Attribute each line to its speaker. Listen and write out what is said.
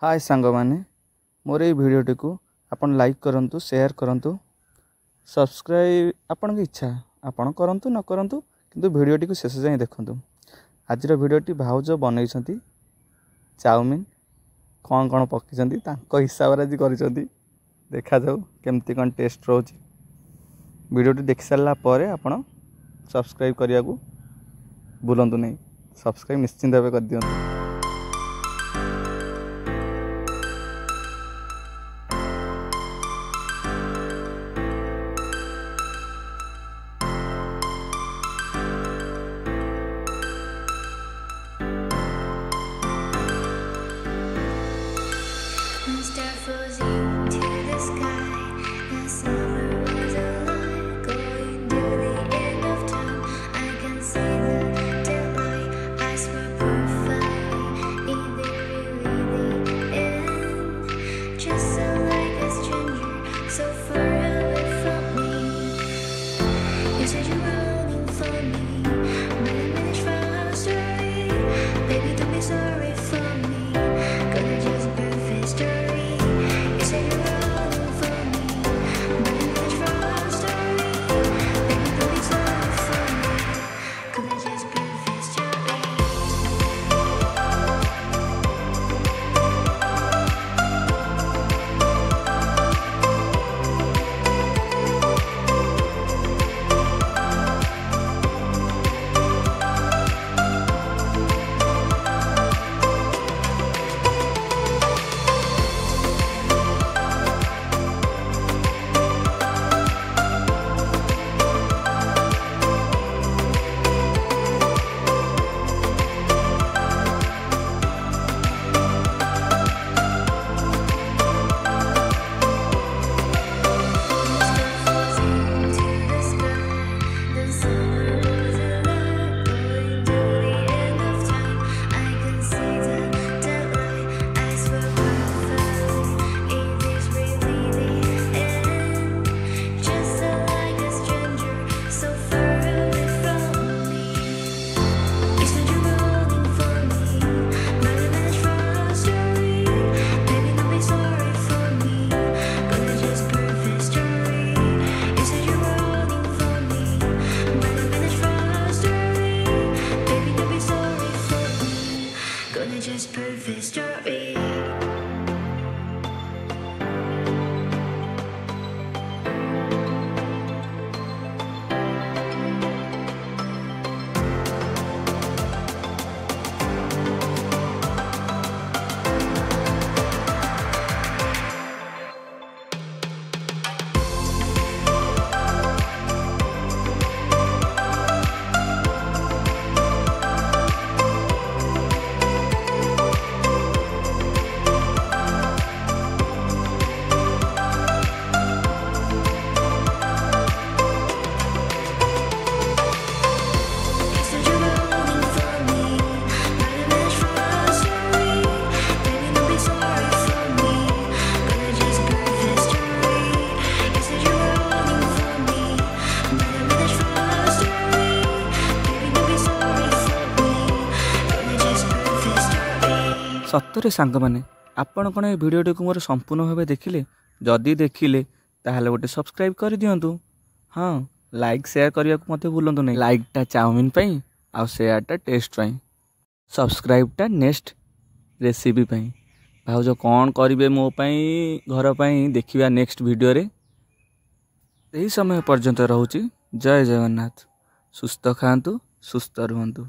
Speaker 1: हाय सांग माने मोर ये भिडियोटी को आपन लाइक करंतु शेयर करंतु सब्सक्राइब आपन की इच्छा आपन करंतु न करंतु किंतु भिडियोटी को शेष जाए देखंतु। आज भिडियोटी भाउज बनई चाउमिन कौन कौन पकई हिसाब से आज कर देखा जाऊ केमती कौन टेस्ट रोच। भिडियोटी देख सारा पर आपन सब्सक्राइब करने को भूलु नहीं। सब्सक्राइब निश्चिंत भाव कर दियंतु।
Speaker 2: Starfrozen to the sky, the summer was alive, going to the end of time. I can see the daylight, I swear perfectly, is it really the end? Just so like a stranger, so far away from me. You said you were running for me, but I managed from our story. Baby, don't be sorry for me, gonna just perfect story. Just perfect story.
Speaker 1: सत्तरे सांग माने आपण कौन भिडियोटी को मोर संपूर्ण भाव देखिले जदि देखिले ताहले गोटे सब्सक्राइब कर दियंतु। हाँ लाइक शेयर करने को मत भूलु नहीं। लाइकटा चाउमिन पई आ शेयरटा टेस्ट पई सब्सक्राइबटा नेक्स्ट रेसिपी पई। भाउज कौन करिवे मो पई घर पई देखिबा नेक्स्ट वीडियो रे। यही समय पर्यंत रहूची। जय जगन्नाथ। सुस्थ खातु सुस्थ रुहंतु।